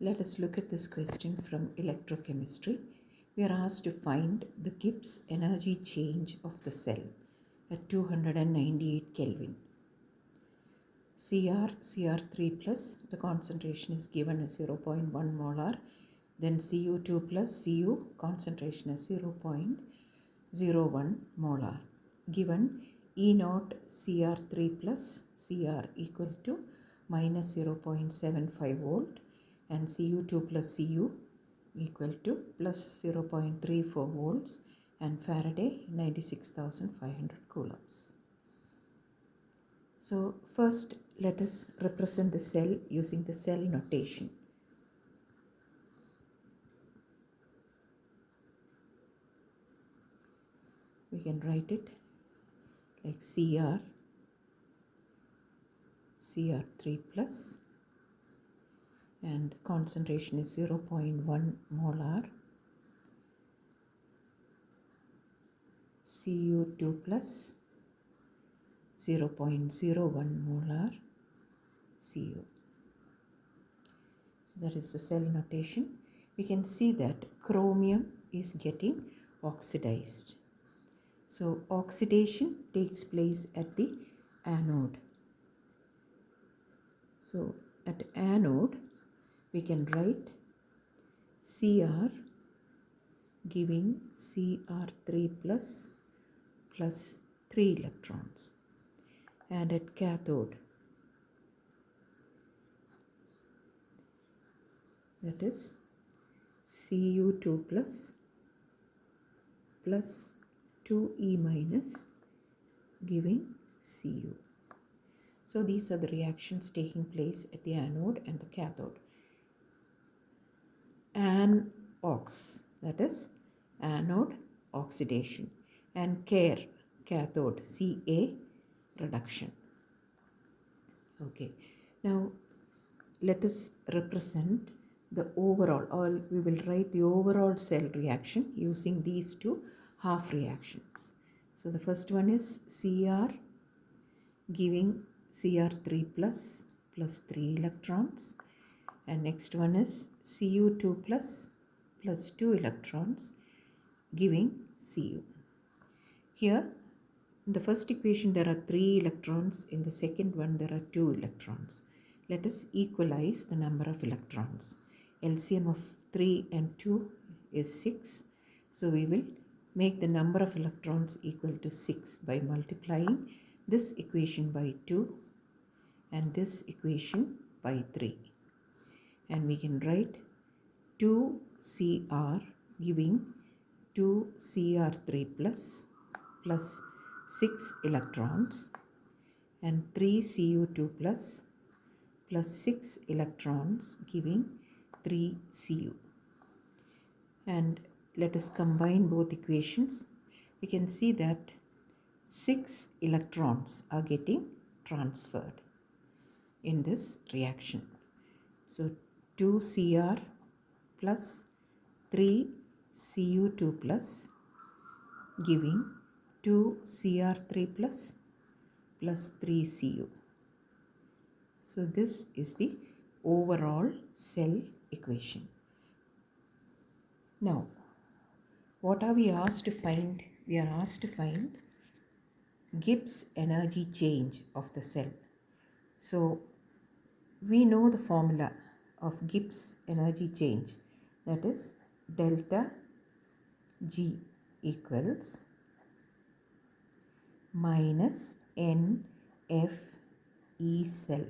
Let us look at this question from electrochemistry. We are asked to find the Gibbs energy change of the cell at 298 Kelvin. Cr3 plus, the concentration is given as 0.1 molar. Then Cu2 plus Cu, concentration is 0.01 molar. Given E0 Cr3 plus Cr equal to minus 0.75 volt and Cu2 plus Cu equal to plus 0.34 volts and Faraday 96,500 coulombs. So first let us represent the cell using the cell notation. We can write it like Cr3 plus, and concentration is 0.1 molar. Cu2 plus 0.01 molar Cu. So that is the cell notation. We can see that chromium is getting oxidized. So oxidation takes place at the anode. So at anode we can write Cr giving Cr3 plus 3 electrons, and at cathode that is Cu2 plus 2E minus giving Cu. So these are the reactions taking place at the anode and the cathode. Anox, that is anode oxidation, and cathode, Ca reduction. Okay, now let us represent the overall, or we will write the overall cell reaction using these two half reactions. So the first one is Cr giving Cr3 plus 3 electrons, and next one is Cu2 plus 2 electrons giving Cu. Here in the first equation there are 3 electrons, in the second one there are 2 electrons. Let us equalize the number of electrons. LCM of 3 and 2 is 6. So we will make the number of electrons equal to 6 by multiplying this equation by 2 and this equation by 3. And we can write 2Cr giving 2Cr3 plus 6 electrons, and 3Cu2 plus 6 electrons giving 3Cu. And let us combine both equations. We can see that 6 electrons are getting transferred in this reaction. So 2Cr plus 3Cu2 plus giving 2Cr3 plus 3Cu. So this is the overall cell equation. Now, what are we asked to find? We are asked to find Gibbs energy change of the cell. So we know the formula of Gibbs energy change, that is delta G equals minus NFE cell.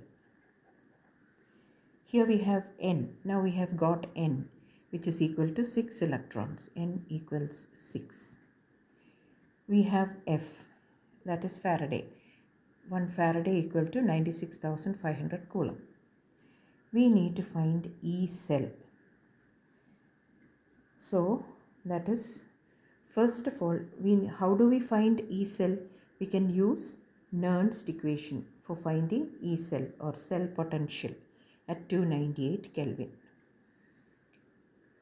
Here we have N. Now we have got N, which is equal to 6 electrons. N equals 6. We have F, that is Faraday. 1 Faraday equal to 96,500 coulomb. We need to find E cell. So that is, first of all, how do we find E cell? We can use Nernst equation for finding E cell or cell potential at 298 Kelvin.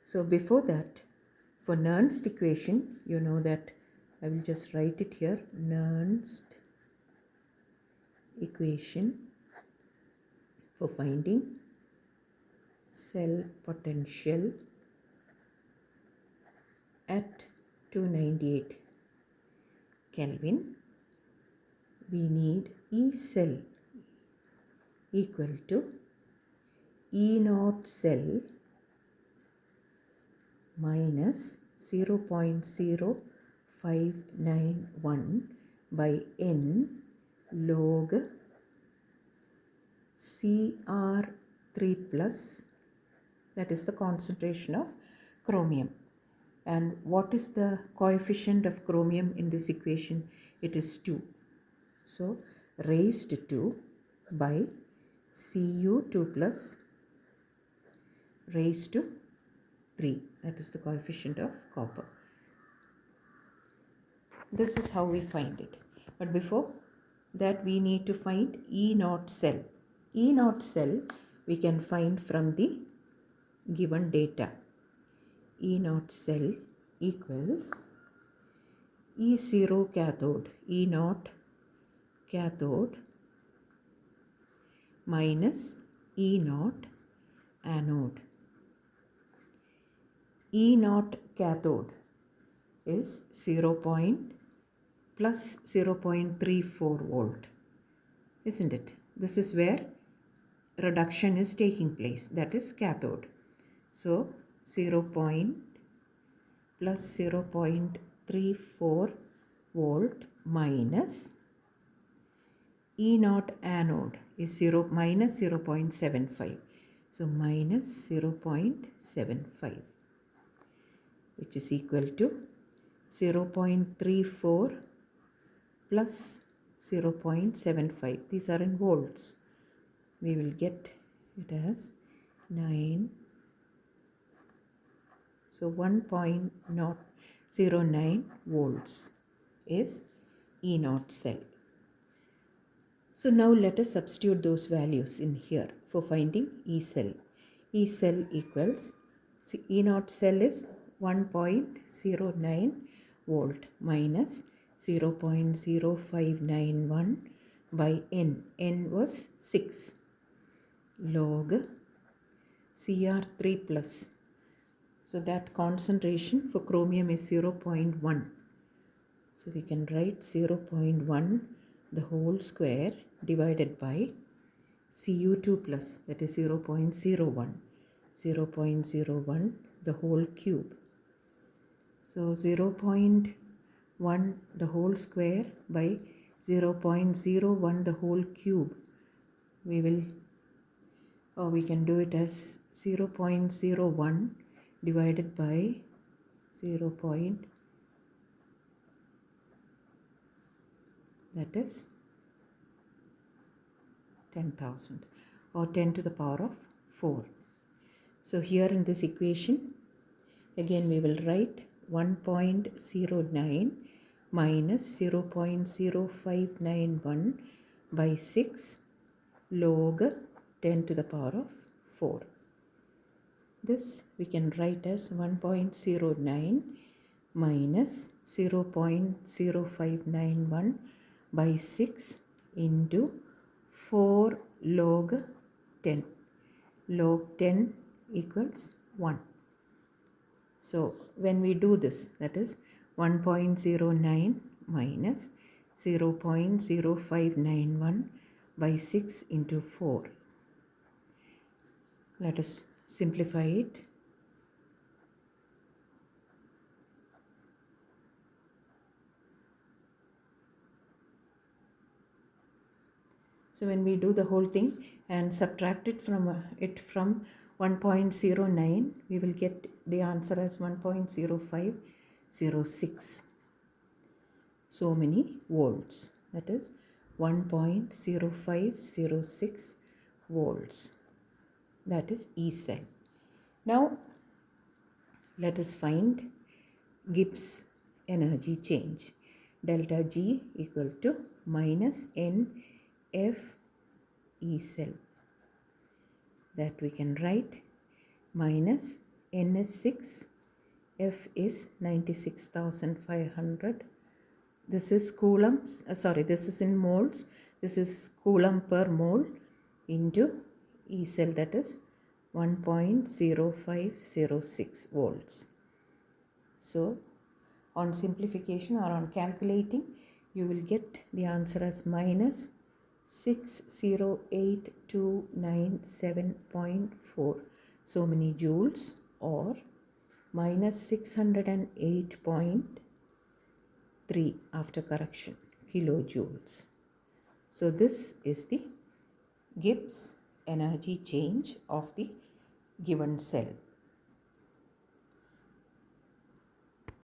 So before that, for Nernst equation, you know that I will just write it here. Nernst equation for finding cell potential at 298 Kelvin, we need E cell equal to E naught cell minus 0.0591 by N log Cr3 plus, that is the concentration of chromium. And what is the coefficient of chromium in this equation? It is 2. So raised to 2 by Cu2 plus raised to 3. That is the coefficient of copper. This is how we find it. But before that, we need to find E naught cell. E naught cell we can find from the given data. E naught cell equals E0 cathode, E naught cathode minus E naught anode. E naught cathode is 0. Plus 0.34 volt, isn't it? This is where reduction is taking place, that is cathode. So 0. Plus 0.34 volt minus E naught anode is 0 minus 0.75. So minus 0.75, which is equal to 0.34 plus 0.75. These are in volts. We will get it as 9. So 1.09 volts is E naught cell. So now let us substitute those values in here for finding E cell. E cell equals, see, E naught cell is 1.09 volt minus 0.0591 by N. N was 6 log Cr3 plus. So that concentration for chromium is 0.1. So we can write 0.1 the whole square divided by Cu2 plus, that is 0.01. 0.01 the whole cube. So 0.1 the whole square by 0.01 the whole cube. We can do it as 0.01 divided by 0. That is 10,000 or 10 to the power of 4. So here in this equation, again we will write 1.09 minus 0.0591 by 6 log 10 to the power of 4. This we can write as 1.09 minus 0.0591 by 6 into 4 log 10. Log 10 equals 1. So when we do this, that is 1.09 minus 0.0591 by 6 into 4. Let us simplify it. So when we do the whole thing and subtract it from 1.09, we will get the answer as 1.0506. So many volts. That is 1.0506 volts. That is E cell. Now let us find Gibbs energy change. Delta G equal to minus N F E cell. That we can write minus N is 6, F is 96,500. This is coulombs, this is in moles. This is coulomb per mole into E cell, that is 1.0506 volts. So on simplification or on calculating, you will get the answer as minus 608,297.4 so many joules, or minus 608.3 after correction kilojoules. So this is the Gibbs energy change of the given cell.